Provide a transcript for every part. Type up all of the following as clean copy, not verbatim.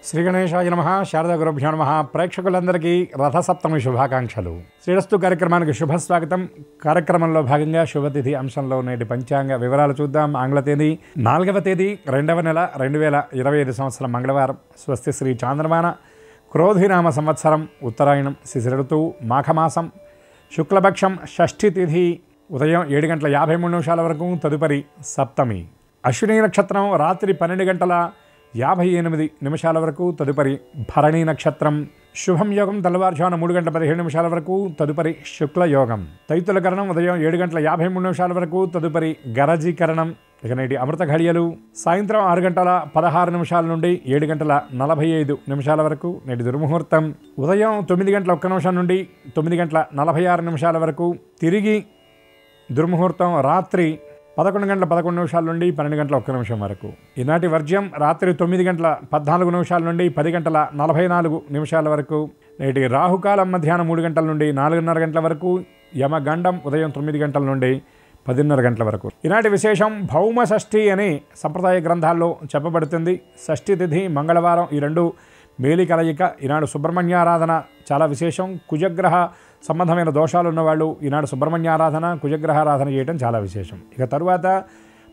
శ్రీ గణేశాయ నమః. శారదా గురుభ్యో నమః. ప్రేక్షకులందరికీ రథసప్తమి శుభాకాంక్షలు. శ్రీరస్తు కార్యక్రమానికి శుభస్వాగతం. కార్యక్రమంలో భాగంగా శుభతిథి అంశంలో నేటి పంచాంగ వివరాలు చూద్దాం. ఆంగ్ల తేదీ 4వ తేదీ 2వ నెల 2025 సంవత్సరం మంగళవారం. స్వస్తి శ్రీ చాంద్రమాన క్రోధినామ సంవత్సరం, ఉత్తరాయణం, శిశిర ఋతువు, మాఘమాసం, శుక్లపక్షం, షష్ఠి తిథి ఉదయం 7:53 వరకు. తదుపరి సప్తమి. అశ్విని నక్షత్రం రాత్రి 12:58 వరకు. తదుపరి భరణి నక్షత్రం. శుభం యోగం తెల్లవారుజామున 3:17 వరకు. తదుపరి శుక్లయోగం. తైతులకరణం ఉదయం 7:53 వరకు. తదుపరి గరజీకరణం. ఇక నేటి అమృత ఘడియలు సాయంత్రం 6:16 నుండి 7:45 వరకు. నేటి దుర్ముహూర్తం ఉదయం 9:01 నుండి 9:46 వరకు. తిరిగి దుర్ముహూర్తం రాత్రి 11:11 నుండి 12:01 వరకు. ఈనాటి వర్జ్యం రాత్రి 9:14 నుండి 10:44 వరకు. నేటి రాహుకాలం మధ్యాహ్నం 3 గంటల నుండి 4:30 గంటల వరకు. యమగండం ఉదయం 9 గంటల నుండి 10:30 గంటల వరకు. ఈనాటి విశేషం భౌమ షష్ఠి అని సంప్రదాయ గ్రంథాల్లో చెప్పబడుతుంది. షష్ఠి తిథి మంగళవారం. ఈ రెండు మేలి కలయిక. ఈనాడు సుబ్రహ్మణ్యారాధన చాలా విశేషం. కుజగ్రహ సంబంధమైన దోషాలు ఉన్నవాళ్ళు ఈనాడు సుబ్రహ్మణ్యారాధన, కుజగ్రహారాధన చేయటం చాలా విశేషం. ఇక తరువాత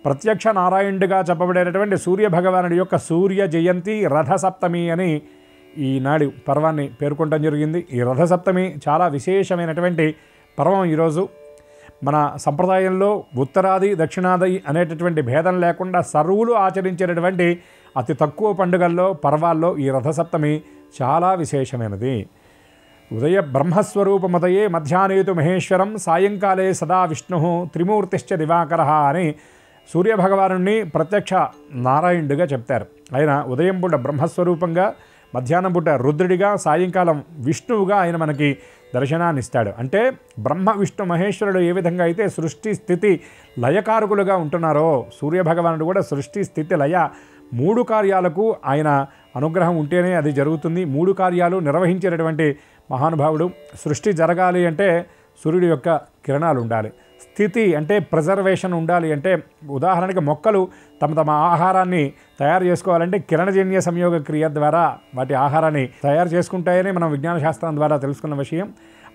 ప్రత్యక్ష నారాయణుడిగా చెప్పబడేటటువంటి సూర్య భగవానుడి యొక్క సూర్య జయంతి రథసప్తమి అని ఈనాడు పర్వాన్ని పేర్కొనడం జరిగింది. ఈ రథసప్తమి చాలా విశేషమైనటువంటి పర్వం. ఈరోజు మన సంప్రదాయంలో ఉత్తరాది దక్షిణాది అనేటటువంటి భేదం లేకుండా సర్వులు ఆచరించేటటువంటి అతి తక్కువ పండుగల్లో, పర్వాల్లో ఈ రథసప్తమి చాలా విశేషమైనది. ఉదయ బ్రహ్మస్వరూపముదయే మధ్యాహ్నేతు మహేశ్వరం సాయంకాలే సదా విష్ణు త్రిమూర్తిశ్చ దివాకర అని సూర్యభగవాను ప్రత్యక్ష నారాయణుడిగా చెప్తారు. ఆయన ఉదయం పూట బ్రహ్మస్వరూపంగా, మధ్యాహ్నం పూట రుద్రుడిగా, సాయంకాలం విష్ణువుగా ఆయన మనకి దర్శనాన్ని ఇస్తాడు. అంటే బ్రహ్మ విష్ణు మహేశ్వరుడు ఏ విధంగా అయితే సృష్టి స్థితి లయకారకులుగా ఉంటున్నారో సూర్యభగవానుడు కూడా సృష్టి స్థితి లయ 3 కార్యాలకు ఆయన అనుగ్రహం ఉంటేనే అది జరుగుతుంది. 3 కార్యాలు నిర్వహించేటటువంటి మహానుభావుడు. సృష్టి జరగాలి అంటే సూర్యుడి యొక్క కిరణాలు ఉండాలి. స్థితి అంటే ప్రిజర్వేషన్ ఉండాలి. అంటే ఉదాహరణకి మొక్కలు తమ ఆహారాన్ని తయారు చేసుకోవాలంటే కిరణజన్య సంయోగ క్రియ ద్వారా వాటి ఆహారాన్ని తయారు చేసుకుంటాయని మనం విజ్ఞాన శాస్త్రం ద్వారా తెలుసుకున్న విషయం.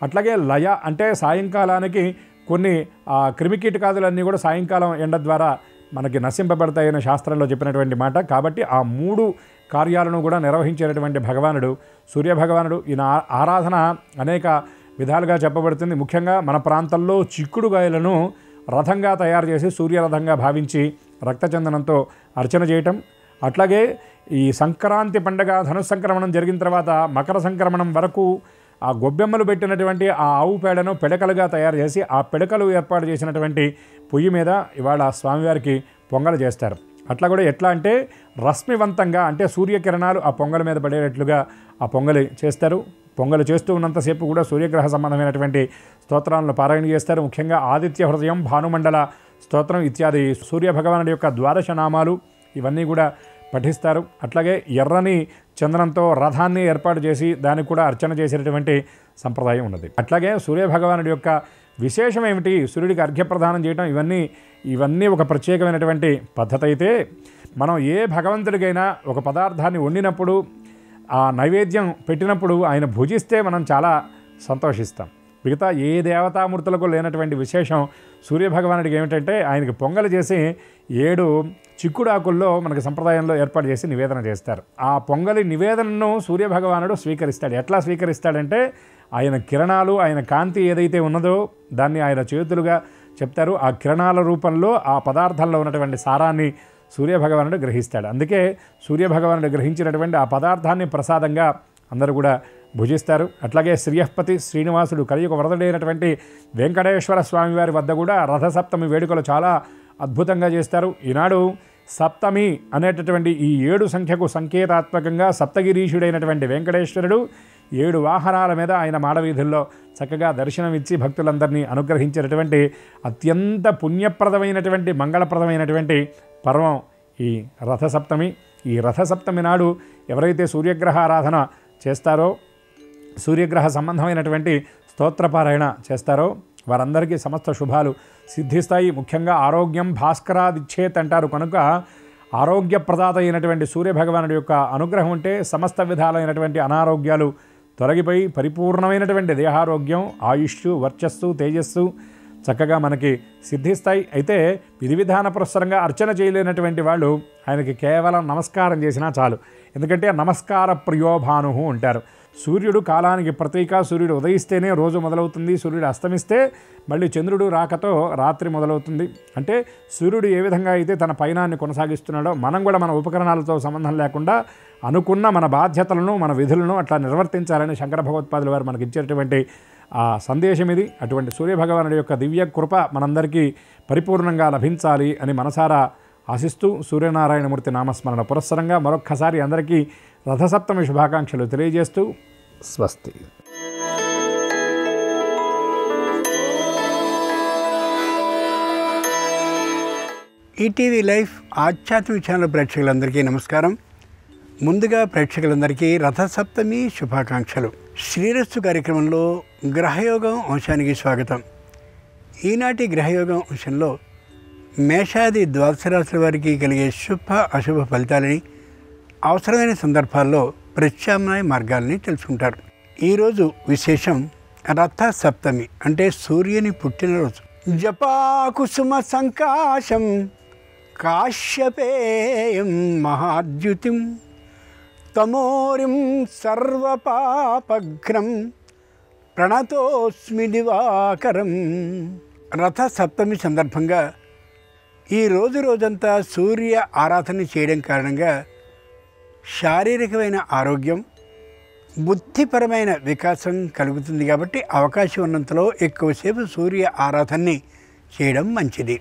అట్లాగే లయ అంటే సాయంకాలానికి కొన్ని క్రిమికీటకాదులన్నీ కూడా సాయంకాలం ఎండ ద్వారా మనకి నశింపబడతాయని శాస్త్రంలో చెప్పినటువంటి మాట. కాబట్టి ఆ 3 కార్యాలను కూడా నిర్వహించేటటువంటి భగవానుడు సూర్యభగవానుడు. ఈయన ఆరాధన అనేక విధాలుగా చెప్పబడుతుంది. ముఖ్యంగా మన ప్రాంతంలో చిక్కుడుగాయలను రథంగా తయారు చేసి సూర్యరథంగా భావించి రక్తచందనంతో అర్చన చేయటం. అట్లాగే ఈ సంక్రాంతి పండగ ధనుస్సంక్రమణం జరిగిన తర్వాత మకర సంక్రమణం వరకు ఆ గొబ్బెమ్మలు పెట్టినటువంటి ఆ ఆవు పేడను పిడకలుగా తయారు చేసి ఆ పిడకలు ఏర్పాటు చేసినటువంటి పొయ్యి మీద ఇవాళ స్వామివారికి పొంగలు చేస్తారు. అట్లా కూడా ఎట్లా అంటే రశ్మివంతంగా, అంటే సూర్యకిరణాలు ఆ పొంగల మీద పడేటట్లుగా ఆ పొంగలి చేస్తారు. పొంగలు చేస్తూ ఉన్నంతసేపు కూడా సూర్యగ్రహ సంబంధమైనటువంటి స్తోత్రాలను పారాయణ చేస్తారు. ముఖ్యంగా ఆదిత్య హృదయం, భానుమండల స్తోత్రం ఇత్యాది సూర్యభగవానుడి యొక్క ద్వాదశ నామాలు ఇవన్నీ కూడా పఠిస్తారు. అట్లాగే ఎర్రని చందనంతో రథాన్ని ఏర్పాటు చేసి దానికి కూడా అర్చన చేసేటటువంటి సంప్రదాయం ఉన్నది. అట్లాగే సూర్యభగవానుడి యొక్క విశేషం ఏమిటి, సూర్యుడికి అర్ఘ్యప్రదానం చేయడం, ఇవన్నీ ఒక ప్రత్యేకమైనటువంటి పద్ధతి. అయితే మనం ఏ భగవంతుడికైనా ఒక పదార్థాన్ని వండినప్పుడు ఆ నైవేద్యం పెట్టినప్పుడు ఆయన భుజిస్తే మనం చాలా సంతోషిస్తాం. మిగతా ఏ దేవతామూర్తులకు లేనటువంటి విశేషం సూర్యభగవానుడికి ఏమిటంటే ఆయనకి పొంగలు చేసి 7 చిక్కుడాకుల్లో మనకి సంప్రదాయంలో ఏర్పాటు చేసి నివేదన చేస్తారు. ఆ పొంగలి నివేదనను సూర్యభగవానుడు స్వీకరిస్తాడు. ఎట్లా స్వీకరిస్తాడంటే ఆయన కిరణాలు, ఆయన కాంతి ఏదైతే ఉన్నదో దాన్ని ఆయన చేతులుగా చెప్తారు. ఆ కిరణాల రూపంలో ఆ పదార్థంలో ఉన్నటువంటి సారాన్ని సూర్యభగవానుడు గ్రహిస్తాడు. అందుకే సూర్యభగవానుడు గ్రహించినటువంటి ఆ పదార్థాన్ని ప్రసాదంగా అందరూ కూడా భుజిస్తారు. అట్లాగే శ్రీయపతి శ్రీనివాసుడు కలియుగ వరదడైనటువంటి వెంకటేశ్వర స్వామివారి వద్ద కూడా రథసప్తమి వేడుకలు చాలా అద్భుతంగా చేస్తారు. ఈనాడు సప్తమి అనేటటువంటి ఈ 7 సంఖ్యకు సంకేతాత్మకంగా సప్తగిరీషుడైనటువంటి వెంకటేశ్వరుడు 7 వాహనాల మీద ఆయన మాడవీధుల్లో చక్కగా దర్శనమిచ్చి భక్తులందరినీ అనుగ్రహించేటటువంటి అత్యంత పుణ్యప్రదమైనటువంటి మంగళప్రదమైనటువంటి పర్వం ఈ రథసప్తమి. ఈ రథసప్తమి నాడు ఎవరైతే సూర్యగ్రహ ఆరాధన చేస్తారో, సూర్యగ్రహ సంబంధమైనటువంటి స్తోత్రపారాయణ చేస్తారో వారందరికీ సమస్త శుభాలు సిద్ధిస్తాయి. ముఖ్యంగా ఆరోగ్యం భాస్కరాదిచ్చేత్ అంటారు కనుక ఆరోగ్యప్రదాత అయినటువంటి సూర్యభగవానుడి యొక్క అనుగ్రహం ఉంటే సమస్త విధాలైనటువంటి అనారోగ్యాలు తొలగిపోయి పరిపూర్ణమైనటువంటి దేహారోగ్యం, ఆయుష్, వర్చస్సు, తేజస్సు చక్కగా మనకి సిద్ధిస్తాయి. అయితే విధి విధాన పురస్సరంగా అర్చన చేయలేనటువంటి వాళ్ళు ఆయనకి కేవలం నమస్కారం చేసినా చాలు. ఎందుకంటే నమస్కార ప్రియోభాను అంటారు. సూర్యుడు కాలానికి ప్రతీక. సూర్యుడు ఉదయిస్తేనే రోజు మొదలవుతుంది, సూర్యుడు అస్తమిస్తే మళ్ళీ చంద్రుడు రాకతో రాత్రి మొదలవుతుంది. అంటే సూర్యుడు ఏ విధంగా అయితే తన పయనాన్ని కొనసాగిస్తున్నాడో మనం కూడా మన ఉపకరణాలతో సంబంధం లేకుండా అనుకున్న మన బాధ్యతలను, మన విధులను అట్లా నిర్వర్తించాలని శంకర భగవత్పాదుల వారు మనకి ఇచ్చేటువంటి ఆ సందేశం ఇది. అటువంటి సూర్యభగవానుడి యొక్క దివ్య కృప మనందరికీ పరిపూర్ణంగా లభించాలి అని మనసారా ఆశిస్తూ సూర్యనారాయణమూర్తి నామస్మరణ పురస్సరంగా మరొక్కసారి అందరికీ రథసప్తమి శుభాకాంక్షలు తెలియజేస్తూ స్వస్తి. ఈటీవీ లైఫ్ ఆధ్యాత్మిక ఛానల్ ప్రేక్షకులందరికీ నమస్కారం. ముందుగా ప్రేక్షకులందరికీ రథసప్తమి శుభాకాంక్షలు. శ్రీరస్తు కార్యక్రమంలో గ్రహయోగం అంశానికి స్వాగతం. ఈనాటి గ్రహయోగం అంశంలో మేషాది ద్వాదశ రాశుల వారికి కలిగే శుభ అశుభ ఫలితాలని, అవసరమైన సందర్భాల్లో ప్రత్యామ్నాయ మార్గాలని తెలుసుకుంటారు. ఈరోజు విశేషం రథ సప్తమి, అంటే సూర్యుని పుట్టినరోజు. జపాకుసుమ సంకాశం కాశ్యపేయం మహాద్యుతిం తమోరిం సర్వపాపఘ్నం ప్రణతోస్మి దివాకరం. రథ సప్తమి సందర్భంగా ఈ రోజంతా సూర్య ఆరాధన చేయడం కారణంగా శారీరకమైన ఆరోగ్యం, బుద్ధిపరమైన వికాసం కలుగుతుంది. కాబట్టి అవకాశం ఉన్నంతలో ఎక్కువసేపు సూర్య ఆరాధనని చేయడం మంచిది.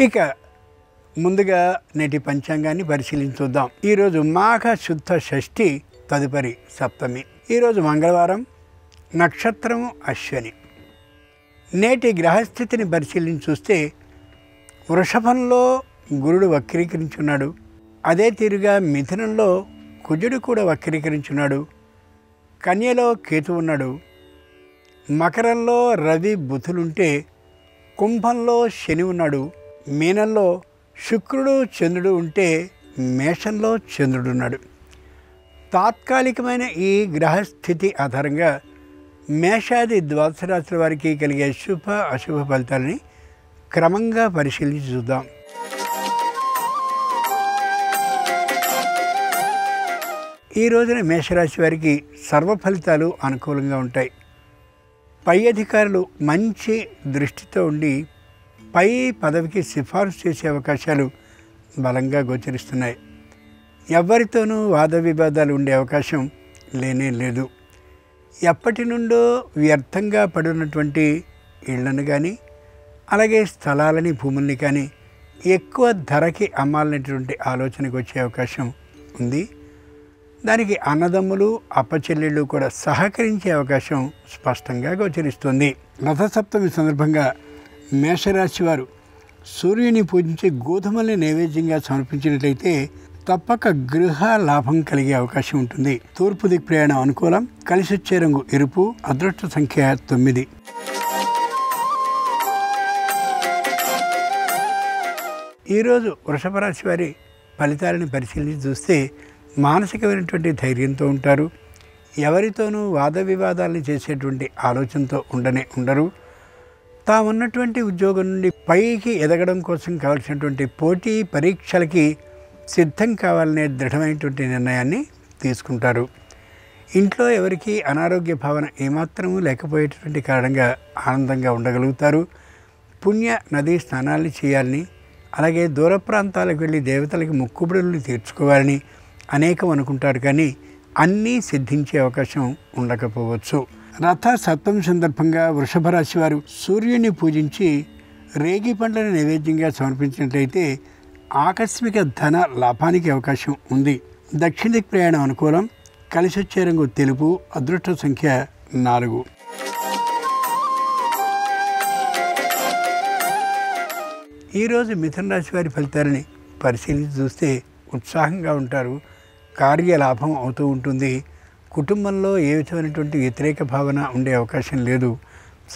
ఇక ముందుగా నేటి పంచాంగాన్ని పరిశీలించుద్దాం. ఈరోజు మాఘ శుద్ధ షష్ఠి, తదుపరి సప్తమి. ఈరోజు మంగళవారం, నక్షత్రం అశ్వని. నేటి గ్రహస్థితిని పరిశీలించి చూస్తే వృషభంలో గురుడు వక్రీకరించున్నాడు. అదే తీరుగా మిథునంలో కుజుడు కూడా వక్రీకరించున్నాడు. కన్యలో కేతు ఉన్నాడు. మకరంలో రవి బుధులుంటే కుంభంలో శని ఉన్నాడు. మీనంలో శుక్రుడు చంద్రుడు ఉంటే మేషంలో చంద్రుడు ఉన్నాడు. తాత్కాలికమైన ఈ గ్రహస్థితి ఆధారంగా మేషాది ద్వాదశ రాశుల వారికి కలిగే శుభ అశుభ ఫలితాలని క్రమంగా పరిశీలించి చూద్దాం. ఈ రోజున మేషరాశి వారికి సర్వ ఫలితాలు అనుకూలంగా ఉంటాయి. పై అధికారులు మంచి దృష్టితో ఉండి పై పదవికి సిఫార్సు చేసే అవకాశాలు బలంగా గోచరిస్తున్నాయి. ఎవరితోనూ వాద వివాదాలు ఉండే అవకాశం లేనే లేదు. ఎప్పటి నుండో వ్యర్థంగా పడినటువంటి ఇళ్లను కానీ, అలాగే స్థలాలని, భూముల్ని కానీ ఎక్కువ ధరకి అమ్మాలనేటువంటి ఆలోచనకు వచ్చే అవకాశం ఉంది. దానికి అన్నదమ్ములు, అప్పచెల్లెళ్ళు కూడా సహకరించే అవకాశం స్పష్టంగా గోచరిస్తుంది. రథసప్తమి సందర్భంగా మేషరాశి వారు సూర్యుని పూజించి గోధుమల్ని నైవేద్యంగా సమర్పించినట్లయితే తప్పక గృహ లాభం కలిగే అవకాశం ఉంటుంది. తూర్పు దిక్ ప్రయాణం అనుకూలం. కలిసొచ్చే రంగు ఎరుపు. అదృష్ట సంఖ్య 9. ఈరోజు వృషభ రాశి వారి ఫలితాలను పరిశీలించి చూస్తే మానసికమైనటువంటి ధైర్యంతో ఉంటారు. ఎవరితోనూ వాద వివాదాలను చేసేటువంటి ఆలోచనతో ఉండరు. తామున్నటువంటి ఉద్యోగం నుండి పైకి ఎదగడం కోసం కావాల్సినటువంటి పోటీ పరీక్షలకి సిద్ధం కావాలనే దృఢమైనటువంటి నిర్ణయాన్ని తీసుకుంటారు. ఇంట్లో ఎవరికి అనారోగ్య భావన ఏమాత్రమూ లేకపోయేటువంటి కారణంగా ఆనందంగా ఉండగలుగుతారు. పుణ్య నదీ స్నానాలు చేయాలని, అలాగే దూర ప్రాంతాలకు వెళ్ళి దేవతలకి మొక్కుబడులను తీర్చుకోవాలని అనేకం అనుకుంటారు. కానీ అన్నీ సిద్ధించే అవకాశం ఉండకపోవచ్చు. రథ సప్తమి సందర్భంగా వృషభ రాశి వారు సూర్యుని పూజించి రేగి పండ్లను నైవేద్యంగా సమర్పించినట్లయితే ఆకస్మిక ధన లాభానికి అవకాశం ఉంది. దక్షిణ దిక్ ప్రయాణం అనుకూలం. కలిసొచ్చే రంగు తెలుపు. అదృష్ట సంఖ్య 4. ఈరోజు మిథున రాశి వారి ఫలితాలని పరిశీలించి చూస్తే ఉత్సాహంగా ఉంటారు. కార్యలాభం అవుతూ ఉంటుంది. కుటుంబంలో ఏ విధమైనటువంటి వ్యతిరేక భావన ఉండే అవకాశం లేదు.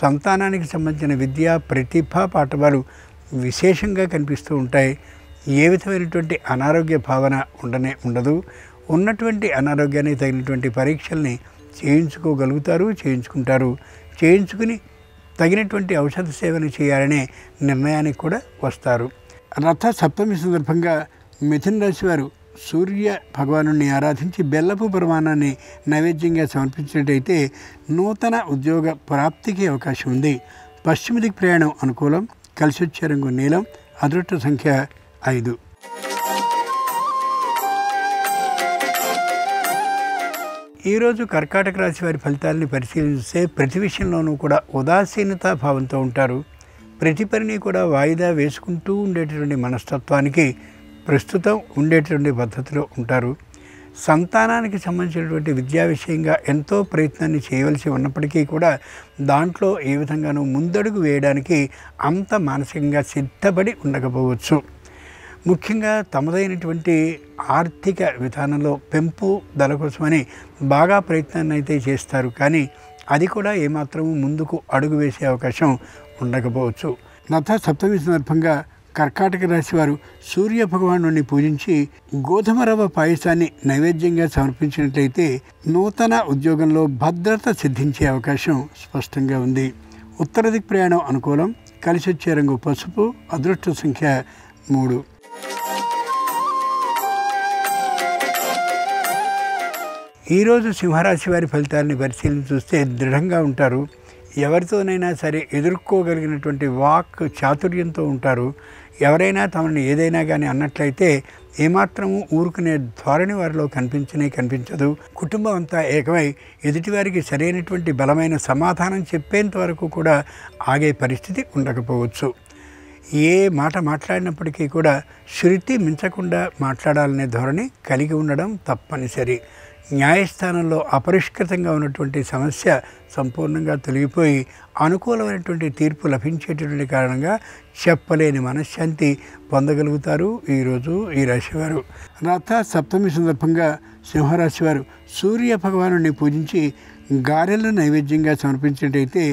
సంతానానికి సంబంధించిన విద్య, ప్రతిభ, పాఠవాలు విశేషంగా కనిపిస్తూ ఉంటాయి. ఏ విధమైనటువంటి అనారోగ్య భావన ఉండదు. ఉన్నటువంటి అనారోగ్యానికి తగినటువంటి పరీక్షల్ని చేయించుకోగలుగుతారు, చేయించుకుని తగినటువంటి ఔషధ సేవను చేయాలనే నిర్ణయానికి కూడా వస్తారు. రథ సప్తమి సందర్భంగా మిథున రాశి వారు సూర్య భగవాను ఆరాధించి బెల్లపు ప్రమాణాన్ని నైవేద్యంగా సమర్పించినట్టయితే నూతన ఉద్యోగ ప్రాప్తికి అవకాశం ఉంది. పశ్చిమ దిక్కు ప్రయాణం అనుకూలం. కలిసి వచ్చే రంగు నీలం. అదృష్ట సంఖ్య 5. ఈరోజు కర్కాటక రాశి వారి ఫలితాలని పరిశీలిస్తే ప్రతి విషయంలోనూ కూడా ఉదాసీనతా భావంతో ఉంటారు. ప్రతి పనిని కూడా వాయిదా వేసుకుంటూ ఉండేటటువంటి మనస్తత్వానికి ప్రస్తుతం ఉండేటువంటి పద్ధతిలో ఉంటారు. సంతానానికి సంబంధించినటువంటి విద్యా విషయంగా ఎంతో ప్రయత్నాన్ని చేయవలసి ఉన్నప్పటికీ కూడా దాంట్లో ఏ విధంగానూ ముందడుగు వేయడానికి అంత మానసికంగా సిద్ధపడి ఉండకపోవచ్చు. ముఖ్యంగా తమదైనటువంటి ఆర్థిక విధానంలో పెంపుదల కోసమని బాగా ప్రయత్నాన్ని అయితే చేస్తారు. కానీ అది కూడా ఏమాత్రము ముందుకు అడుగు వేసే అవకాశం ఉండకపోవచ్చు. రథ సప్తమి సందర్భంగా కర్కాటక రాశి వారు సూర్య భగవాను పూజించి గోధుమ రవ్వ పాయసాన్ని నైవేద్యంగా సమర్పించినట్లయితే నూతన ఉద్యోగంలో భద్రత సిద్ధించే అవకాశం స్పష్టంగా ఉంది. ఉత్తర దిక్ ప్రయాణం అనుకూలం. కలిసి వచ్చే రంగు పసుపు. అదృష్ట సంఖ్య 3. ఈరోజు సింహరాశి వారి ఫలితాలని పరిశీలన చూస్తే దృఢంగా ఉంటారు. ఎవరితోనైనా సరే ఎదుర్కోగలిగినటువంటి వాక్ చాతుర్యంతో ఉంటారు. ఎవరైనా తమని ఏదైనా కానీ అన్నట్లయితే ఏమాత్రము ఊరుకునే ధోరణి వారిలో కనిపించదు. కుటుంబం అంతా ఏకమై ఎదుటివారికి సరైనటువంటి బలమైన సమాధానం చెప్పేంత వరకు కూడా ఆగే పరిస్థితి ఉండకపోవచ్చు. ఏ మాట మాట్లాడినప్పటికీ కూడా శృతి మించకుండా మాట్లాడాలనే ధోరణి కలిగి ఉండడం తప్పనిసరి. న్యాయస్థానంలో అపరిష్కృతంగా ఉన్నటువంటి సమస్య సంపూర్ణంగా తొలగిపోయి అనుకూలమైనటువంటి తీర్పు లభించేటటువంటి కారణంగా చెప్పలేని మనశ్శాంతి పొందగలుగుతారు ఈరోజు ఈ రాశివారు. రథ సప్తమి సందర్భంగా సింహరాశి వారు సూర్య భగవాను పూజించి గారెలను నైవేద్యంగా సమర్పించినట్టయితే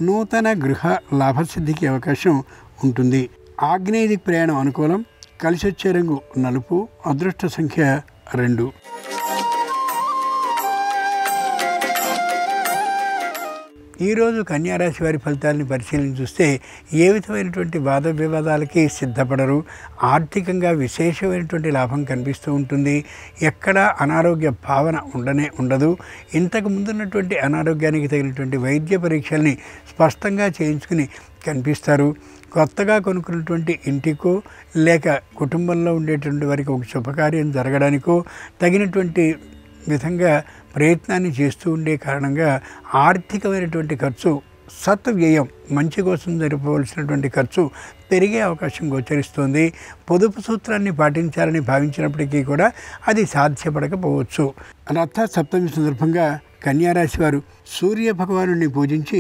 నూతన గృహ లాభసిద్ధికి అవకాశం ఉంటుంది. ఆగ్నేయ దిక్కు ప్రయాణం అనుకూలం. కలిసి వచ్చే రంగు నలుపు. అదృష్ట సంఖ్య 2. ఈరోజు కన్యారాశి వారి ఫలితాలని పరిశీలన చూస్తే ఏ విధమైనటువంటి వాద వివాదాలకి సిద్ధపడరు. ఆర్థికంగా విశేషమైనటువంటి లాభం కనిపిస్తూ ఉంటుంది. ఎక్కడ అనారోగ్య భావన ఉండదు. ఇంతకు ముందున్నటువంటి అనారోగ్యానికి తగినటువంటి వైద్య పరీక్షల్ని స్పష్టంగా చేయించుకుని కనిపిస్తారు. కొత్తగా కొనుక్కున్నటువంటి ఇంటికో లేక కుటుంబంలో ఉండేటువంటి వారికి ఒక శుభకార్యం జరగడానికో తగినటువంటి విధంగా ప్రయత్నాన్ని చేస్తూ ఉండే కారణంగా ఆర్థికమైనటువంటి ఖర్చు సత్వ్యయం మంచి కోసం జరపవలసినటువంటి ఖర్చు పెరిగే అవకాశం గోచరిస్తుంది. పొదుపు సూత్రాన్ని పాటించాలని భావించినప్పటికీ కూడా అది సాధ్యపడకపోవచ్చు. రథ సప్తమి సందర్భంగా కన్యారాశి వారు సూర్య భగవాను పూజించి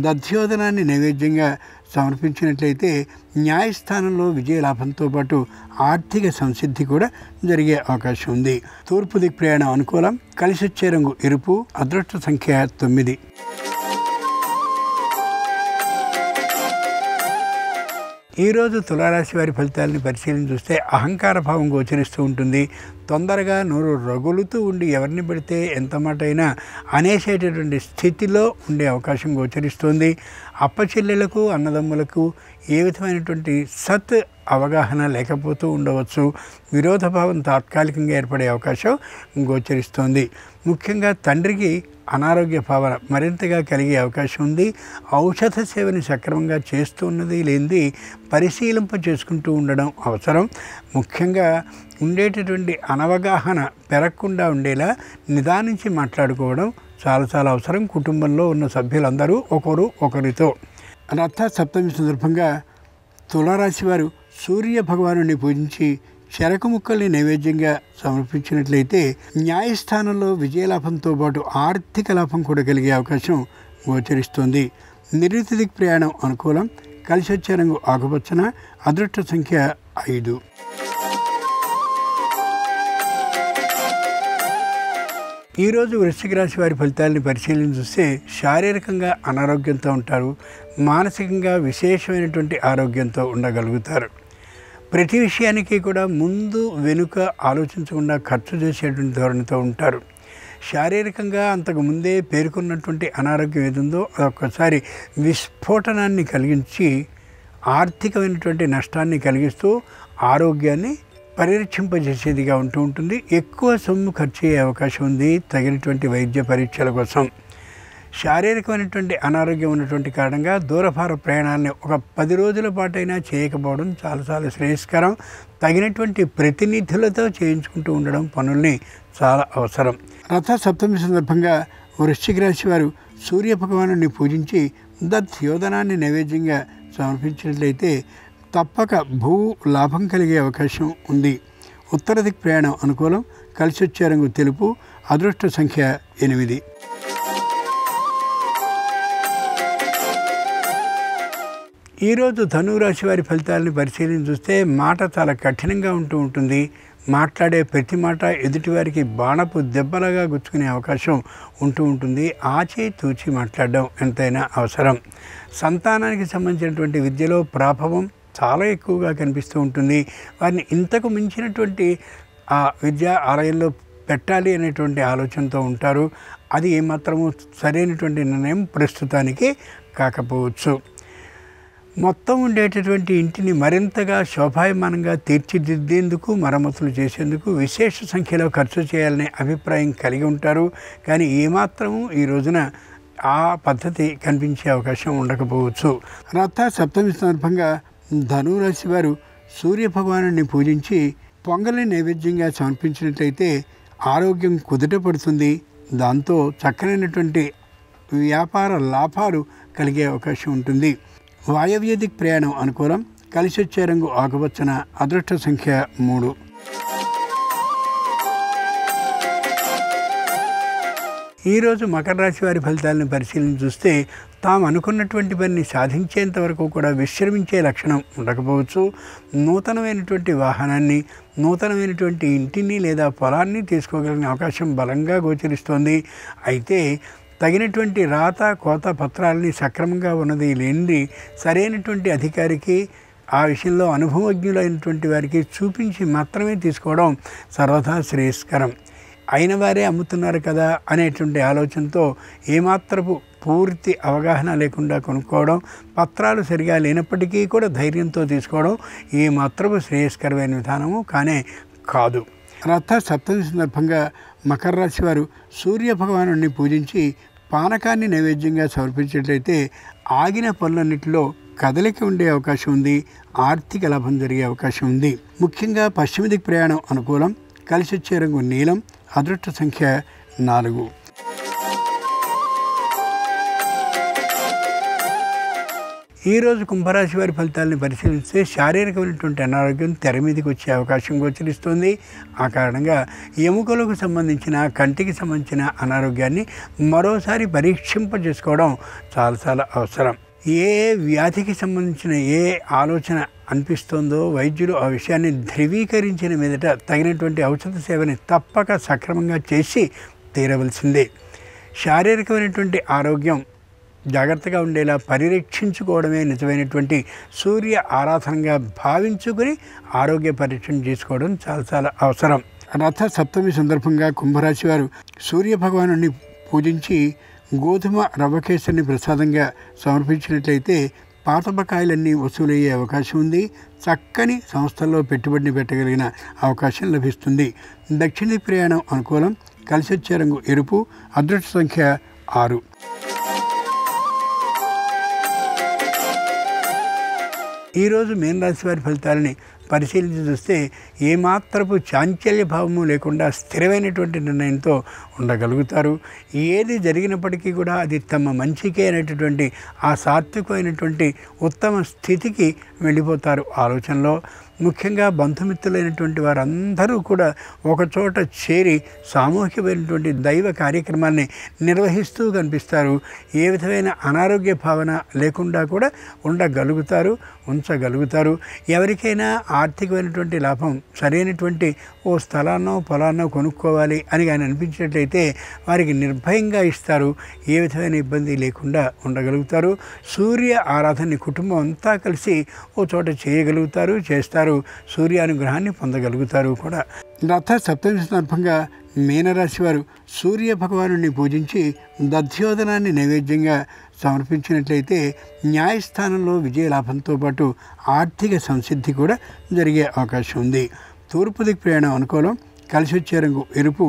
దధ్యోదనాన్ని నైవేద్యంగా సమర్పించినట్లయితే న్యాయస్థానంలో విజయలాభంతో పాటు ఆర్థిక సంసిద్ధి కూడా జరిగే అవకాశం ఉంది. తూర్పు దిక్ ప్రయాణం అనుకూలం. కలిసి వచ్చే రంగు ఎరుపు. అదృష్ట సంఖ్య 9. ఈరోజు తులారాశి వారి ఫలితాలని పరిశీలన చూస్తే అహంకార భావం గోచరిస్తూ ఉంటుంది. తొందరగా నోరు రగులుతూ ఉండి ఎవరిని పెడితే ఎంత మాట అయినా అనేసేటటువంటి స్థితిలో ఉండే అవకాశం గోచరిస్తుంది. అప్పచెల్లెలకు అన్నదమ్ములకు ఏ విధమైనటువంటి అవగాహన లేకపోతూ ఉండవచ్చు. విరోధభావం తాత్కాలికంగా ఏర్పడే అవకాశం గోచరిస్తోంది. ముఖ్యంగా తండ్రికి అనారోగ్య భావన మరింతగా కలిగే అవకాశం ఉంది. ఔషధ సేవని సక్రమంగా చేస్తున్నది లేనిది పరిశీలింప చేసుకుంటూ ఉండడం అవసరం. ముఖ్యంగా ఉండేటటువంటి అనవగాహన పెరగకుండా ఉండేలా నిదానించి మాట్లాడుకోవడం చాలా అవసరం. కుటుంబంలో ఉన్న సభ్యులందరూ ఒకరితో. రథ సప్తమి సందర్భంగా తులారాశి వారు సూర్య భగవాను పూజించి చెరకు ముక్కల్ని నైవేద్యంగా సమర్పించినట్లయితే న్యాయస్థానంలో విజయలాభంతో పాటు ఆర్థిక లాభం కూడా కలిగే అవకాశం గోచరిస్తుంది. నిరుతి దిక్ ప్రయాణం అనుకూలం. కలిసి వచ్చే రంగు ఆకుపచ్చన. అదృష్ట సంఖ్య 5. ఈరోజు వృశ్చిక రాశి వారి ఫలితాలని పరిశీలన చూస్తే శారీరకంగా అనారోగ్యంతో ఉంటారు. మానసికంగా విశేషమైనటువంటి ఆరోగ్యంతో ఉండగలుగుతారు. ప్రతి విషయానికి కూడా ముందు వెనుక ఆలోచించకుండా ఖర్చు చేసేటువంటి ధోరణితో ఉంటారు. శారీరకంగా అంతకు ముందే పేర్కొన్నటువంటి అనారోగ్యం ఏదుందో ఒక్కసారి విస్ఫోటనాన్ని కలిగించి ఆర్థికమైనటువంటి నష్టాన్ని కలిగిస్తూ ఆరోగ్యాన్ని పరిరక్షింపజేసేదిగా ఉంటుంది. ఎక్కువ సొమ్ము ఖర్చు అయ్యే అవకాశం ఉంది తగినటువంటి వైద్య పరీక్షల కోసం. శారీరకమైనటువంటి అనారోగ్యం ఉన్నటువంటి కారణంగా దూరభార ప్రయాణాన్ని ఒక 10 రోజుల పాటైనా చేయకపోవడం చాలా శ్రేయస్కరం. తగినటువంటి ప్రతినిధులతో చేయించుకుంటూ ఉండడం పనుల్ని చాలా అవసరం. రథ సప్తమి సందర్భంగా వృశ్చిక రాశి వారు సూర్య భగవానుడిని పూజించి దధ్యోదనాన్ని నైవేద్యంగా సమర్పించినట్లయితే తప్పక భూ లాభం కలిగే అవకాశం ఉంది. ఉత్తర దిక్ ప్రయాణం అనుకూలం. కలిసి వచ్చే రంగు తెలుపు. అదృష్ట సంఖ్య 8. ఈరోజు ధనురాశి వారి ఫలితాలను పరిశీలించి చూస్తే మాట చాలా కఠినంగా ఉంటుంది. మాట్లాడే ప్రతి మాట ఎదుటివారికి బాణపు దెబ్బలాగా గుచ్చుకునే అవకాశం ఉంటుంది. ఆచి తూచి మాట్లాడడం ఎంతైనా అవసరం. సంతానానికి సంబంధించినటువంటి విద్యలో ప్రభావం చాలా ఎక్కువగా కనిపిస్తూ ఉంటుంది. వారిని ఇంతకు మించినటువంటి ఆ విద్యా ఆలయంలో పెట్టాలి అనేటువంటి ఆలోచనతో ఉంటారు. అది ఏమాత్రము సరైనటువంటి నిర్ణయం ప్రస్తుతానికి కాకపోవచ్చు. మొత్తం ఉండేటటువంటి ఇంటిని మరింతగా శోభాయమానంగా తీర్చిదిద్దేందుకు మరమ్మతులు చేసేందుకు విశేష సంఖ్యలో ఖర్చు చేయాలనే అభిప్రాయం కలిగి ఉంటారు. కానీ ఏమాత్రము ఈ రోజున ఆ పద్ధతి కనిపించే అవకాశం ఉండకపోవచ్చు. రథ సప్తమి సందర్భంగా ధనురాశి వారు సూర్య భగవానుడిని పూజించి పొంగలి నైవేద్యంగా సమర్పించినట్లయితే ఆరోగ్యం కుదుట పడుతుంది. దాంతో చక్కనైనటువంటి వ్యాపార లాభాలు కలిగే అవకాశం ఉంటుంది. వాయవ్య దిక్ ప్రయాణం అనుకూలం. కలిసి వచ్చే రంగు ఆకుపచ్చన. అదృష్ట సంఖ్య 3. ఈరోజు మకర రాశి వారి ఫలితాలను పరిశీలించి చూస్తే తాము అనుకున్నటువంటి పనిని సాధించేంత వరకు కూడా విశ్రమించే లక్షణం ఉండకపోవచ్చు. నూతనమైనటువంటి వాహనాన్ని, నూతనమైనటువంటి ఇంటిని లేదా పొలాన్ని తీసుకోగలిగిన అవకాశం బలంగా గోచరిస్తోంది. అయితే తగినటువంటి రాత కోత పత్రాలని సక్రమంగా ఉన్నది లేనిది సరైనటువంటి అధికారికి, ఆ విషయంలో అనుభవజ్ఞులైనటువంటి వారికి చూపించి మాత్రమే తీసుకోవడం సర్వదా శ్రేయస్కరం. అయిన వారే అమ్ముతున్నారు కదా అనేటువంటి ఆలోచనతో ఏమాత్రపు పూర్తి అవగాహన లేకుండా కొనుక్కోవడం, పత్రాలు సరిగా లేనప్పటికీ కూడా ధైర్యంతో తీసుకోవడం ఏమాత్రపు శ్రేయస్కరమైన విధానము కానే కాదు. రథ సప్తమి సందర్భంగా మకర రాశి వారు సూర్య భగవానుడిని పూజించి పానకాన్ని నైవేద్యంగా సమర్పించినట్లయితే ఆగిన పనులన్నింటిలో కదలిక ఉండే అవకాశం ఉంది. ఆర్థిక లాభం జరిగే అవకాశం ఉంది. ముఖ్యంగా పశ్చిమ దిక్ ప్రయాణం అనుకూలం. కలిసి వచ్చే రంగు నీలం. అదృష్ట సంఖ్య 4. ఈరోజు కుంభరాశి వారి ఫలితాలను పరిశీలిస్తే శారీరకమైనటువంటి అనారోగ్యం తెర మీదకి వచ్చే అవకాశం గోచరిస్తుంది. ఆ కారణంగా ఎముకలకు సంబంధించిన, కంటికి సంబంధించిన అనారోగ్యాన్ని మరోసారి పరీక్షింపజేసుకోవడం చాలా అవసరం. ఏ వ్యాధికి సంబంధించిన ఏ ఆలోచన అనిపిస్తుందో వైద్యులు ఆ విషయాన్ని ధృవీకరించిన మీదట తగినటువంటి ఔషధ సేవని తప్పక సక్రమంగా చేసి తీరవలసిందే. శారీరకమైనటువంటి ఆరోగ్యం జాగ్రత్తగా ఉండేలా పరిరక్షించుకోవడమే నిజమైనటువంటి సూర్య ఆరాధనగా భావించుకుని ఆరోగ్య పరీక్షణ చేసుకోవడం చాలా అవసరం. రథ సప్తమి సందర్భంగా కుంభరాశి వారు సూర్య భగవానుడిని పూజించి గోధుమ రవ్వకేసరిని ప్రసాదంగా సమర్పించినట్లయితే పాత బకాయిలన్నీ వసూలయ్యే అవకాశం ఉంది. చక్కని సంస్థల్లో పెట్టుబడిని పెట్టగలిగిన అవకాశం లభిస్తుంది. దక్షిణ ప్రయాణం అనుకూలం. కలిసి వచ్చే రంగు ఎరుపు. అదృష్ట సంఖ్య 6. ఈరోజు మీనరాశి వారి ఫలితాలని పరిశీలించి చూస్తే ఏమాత్రపు చాంచల్య భావము లేకుండా స్థిరమైనటువంటి నిర్ణయంతో ఉండగలుగుతారు. ఏది జరిగినప్పటికీ కూడా అది తమ మంచికే అనేటటువంటి ఆ సాత్వికమైనటువంటి ఉత్తమ స్థితికి వెళ్ళిపోతారు ఆలోచనలో. ముఖ్యంగా బంధుమిత్రులైనటువంటి వారందరూ కూడా ఒకచోట చేరి సామూహికమైనటువంటి దైవ కార్యక్రమాన్ని నిర్వహిస్తూ కనిపిస్తారు. ఏ విధమైన అనారోగ్య భావన లేకుండా కూడా ఉంచగలుగుతారు. ఎవరికైనా ఆర్థికమైనటువంటి లాభం, సరైనటువంటి ఓ స్థలాన్నో పొలాన్నో కొనుక్కోవాలి అని కానీ అనిపించినట్లయితే వారికి నిర్భయంగా ఇస్తారు. ఏ విధమైన ఇబ్బంది లేకుండా ఉండగలుగుతారు. సూర్య ఆరాధనని కుటుంబం అంతా కలిసి ఓ చోట చేయగలుగుతారు, చేస్తారు. సూర్యానుగ్రహాన్ని పొందగలుగుతారు కూడా. రథ సప్తమి సందర్భంగా మీనరాశి వారు సూర్య భగవానుడిని పూజించి దధ్యోదనాన్ని నైవేద్యంగా సమర్పించినట్లయితే న్యాయస్థానంలో విజయలాభంతో పాటు ఆర్థిక సంసిద్ధి కూడా జరిగే అవకాశం ఉంది. తూర్పు దిక్కు ప్రయాణం అనుకూలం. కలిసి వచ్చే రంగు ఎరుపు.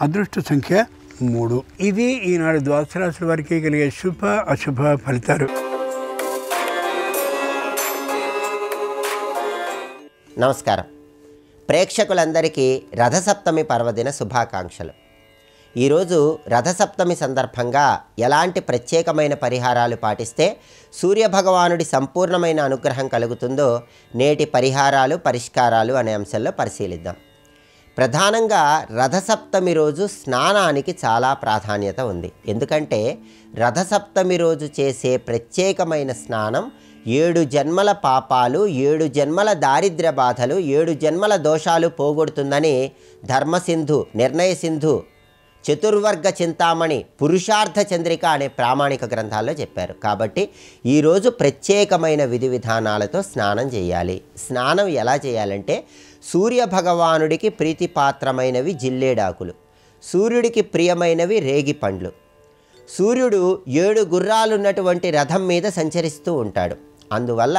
అదృష్ట సంఖ్య 3. ఇవి ఈనాడు ద్వాదశ రాశుల వారికి కలిగే శుభ అశుభ ఫలితాలు. నమస్కారం. ప్రేక్షకులందరికీ రథసప్తమి పర్వదిన శుభాకాంక్షలు. ఈరోజు రథసప్తమి సందర్భంగా ఎలాంటి ప్రత్యేకమైన పరిహారాలు పాటిస్తే సూర్యభగవానుడి సంపూర్ణమైన అనుగ్రహం కలుగుతుందో నేటి పరిహారాలు పరిష్కారాలు అనే అంశంలో పరిశీలిద్దాం. ప్రధానంగా రథసప్తమి రోజు స్నానానికి చాలా ప్రాధాన్యత ఉంది. ఎందుకంటే రథసప్తమి రోజు చేసే ప్రత్యేకమైన స్నానం 7 జన్మల పాపాలు, 7 జన్మల దారిద్ర్య బాధలు, 7 జన్మల దోషాలు పోగొడుతుందని ధర్మసింధు, నిర్ణయ సింధు, చతుర్వర్గ చింతామణి, పురుషార్థ చంద్రిక అనే ప్రామాణిక గ్రంథాల్లో చెప్పారు. కాబట్టి ఈరోజు ప్రత్యేకమైన విధి విధానాలతో స్నానం చేయాలి. స్నానం ఎలా చేయాలంటే సూర్య భగవానుడికి ప్రీతిపాత్రమైనవి జిల్లేడాకులు, సూర్యుడికి ప్రియమైనవి రేగి పండ్లు. సూర్యుడు 7 గుర్రాలున్నటువంటి రథం మీద సంచరిస్తూ ఉంటాడు. అందువల్ల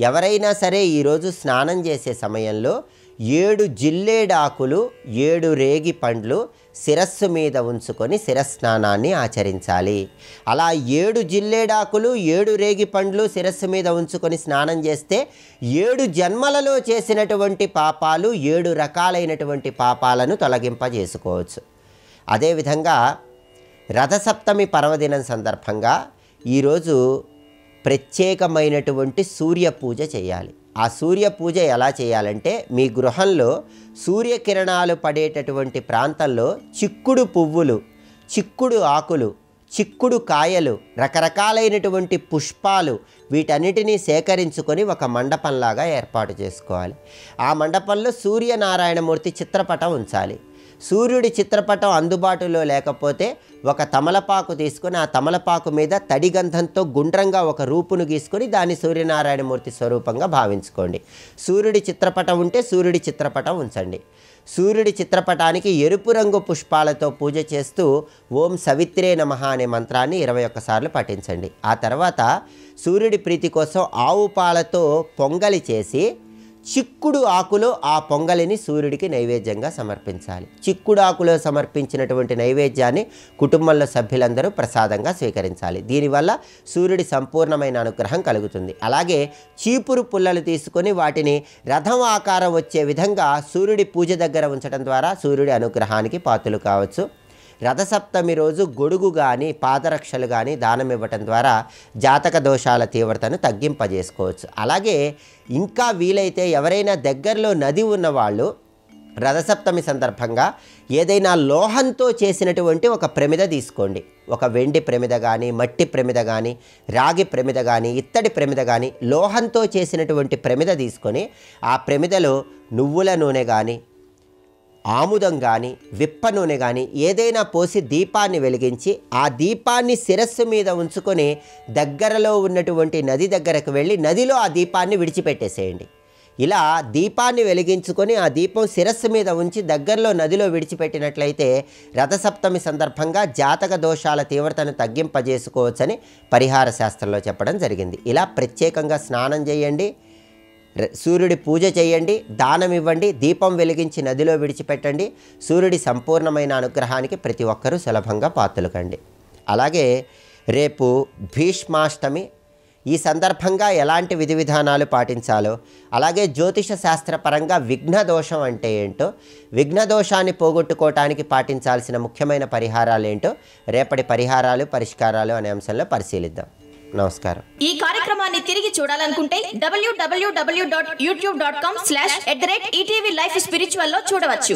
ఎవరైనా సరే ఈరోజు స్నానం చేసే సమయంలో 7 జిల్లేడాకులు, 7 రేగి పండ్లు శిరస్సు మీద ఉంచుకొని శిరస్నానాన్ని ఆచరించాలి. అలా 7 జిల్లేడాకులు, 7 రేగి పండ్లు శిరస్సు మీద ఉంచుకొని స్నానం చేస్తే 7 జన్మలలో చేసినటువంటి పాపాలు, 7 రకాలైనటువంటి పాపాలను తొలగింపజేసుకోవచ్చు. అదేవిధంగా రథసప్తమి పర్వదినం సందర్భంగా ఈరోజు ప్రత్యేకమైనటువంటి సూర్య పూజ చేయాలి. ఆ సూర్య పూజ ఎలా చేయాలంటే మీ గృహంలో సూర్యకిరణాలు పడేటటువంటి ప్రాంతంలో చిక్కుడు పువ్వులు, చిక్కుడు ఆకులు, చిక్కుడు కాయలు, రకరకాలైనటువంటి పుష్పాలు వీటన్నిటినీ సేకరించుకొని ఒక మండపంలాగా ఏర్పాటు చేసుకోవాలి. ఆ మండపంలో సూర్యనారాయణమూర్తి చిత్రపటం ఉంచాలి. సూర్యుడి చిత్రపటం అందుబాటులో లేకపోతే ఒక తమలపాకు తీసుకొని ఆ తమలపాకు మీద తడిగంధంతో గుండ్రంగా ఒక రూపును గీసుకొని దాన్ని సూర్యనారాయణమూర్తి స్వరూపంగా భావించుకోండి. సూర్యుడి చిత్రపటం ఉంటే సూర్యుడి చిత్రపటం ఉంచండి. సూర్యుడి చిత్రపటానికి ఎరుపు రంగు పుష్పాలతో పూజ చేస్తూ ఓం సవిత్రే నమః అనే మంత్రాన్ని 21 సార్లు పఠించండి. ఆ తర్వాత సూర్యుడి ప్రీతి కోసం ఆవు పాలతో పొంగలి చేసి చిక్కుడు ఆకులో ఆ పొంగలిని సూర్యుడికి నైవేద్యంగా సమర్పించాలి. చిక్కుడు ఆకులో సమర్పించినటువంటి నైవేద్యాన్ని కుటుంబంలో సభ్యులందరూ ప్రసాదంగా స్వీకరించాలి. దీనివల్ల సూర్యుడి సంపూర్ణమైన అనుగ్రహం కలుగుతుంది. అలాగే చీపురు పుల్లలు తీసుకొని వాటిని రథం ఆకారం వచ్చే విధంగా సూర్యుడి పూజ దగ్గర ఉంచడం ద్వారా సూర్యుడి అనుగ్రహానికి పాత్రలు కావచ్చు. రథసప్తమి రోజు గొడుగు కానీ పాదరక్షలు కానీ దానం ఇవ్వటం ద్వారా జాతక దోషాల తీవ్రతను తగ్గింపజేసుకోవచ్చు. అలాగే ఇంకా వీలైతే ఎవరైనా దగ్గరలో నది ఉన్నవాళ్ళు రథసప్తమి సందర్భంగా ఏదైనా లోహంతో చేసినటువంటి ఒక ప్రమిద తీసుకోండి. ఒక వెండి ప్రమిద కానీ, మట్టి ప్రమిద కానీ, రాగి ప్రమిద కానీ, ఇత్తడి ప్రమిద కానీ, లోహంతో చేసినటువంటి ప్రమిద తీసుకొని ఆ ప్రమిదలో నువ్వుల నూనె కానీ, ఆముదం కానీ, విప్ప నూనె కానీ ఏదైనా పోసి దీపాన్ని వెలిగించి ఆ దీపాన్ని శిరస్సు మీద ఉంచుకొని దగ్గరలో ఉన్నటువంటి నది దగ్గరకు వెళ్ళి నదిలో ఆ దీపాన్ని విడిచిపెట్టేసేయండి. ఇలా దీపాన్ని వెలిగించుకొని ఆ దీపం శిరస్సు మీద ఉంచి దగ్గరలో నదిలో విడిచిపెట్టినట్లయితే రథసప్తమి సందర్భంగా జాతక దోషాల తీవ్రతను తగ్గింపజేసుకోవచ్చని పరిహార శాస్త్రంలో చెప్పడం జరిగింది. ఇలా ప్రత్యేకంగా స్నానం చేయండి, సూర్యుడి పూజ చేయండి, దానం ఇవ్వండి, దీపం వెలిగించి నదిలో విడిచిపెట్టండి. సూర్యుడి సంపూర్ణమైన అనుగ్రహానికి ప్రతి ఒక్కరూ సులభంగా పాత్రలు కండి. అలాగే రేపు భీష్మాష్టమి. ఈ సందర్భంగా ఎలాంటి విధి విధానాలు పాటించాలో, అలాగే జ్యోతిష శాస్త్రపరంగా విఘ్నదోషం అంటే ఏంటో, విఘ్నదోషాన్ని పోగొట్టుకోవటానికి పాటించాల్సిన ముఖ్యమైన పరిహారాలు ఏంటో రేపటి పరిహారాలు పరిష్కారాలు అనే అంశంలో పరిశీలిద్దాం. నమస్కారం. ఈ కార్యక్రమాన్ని తిరిగి చూడాలనుకుంటే www.youtube.com/ETV Life Spiritual లో చూడవచ్చు.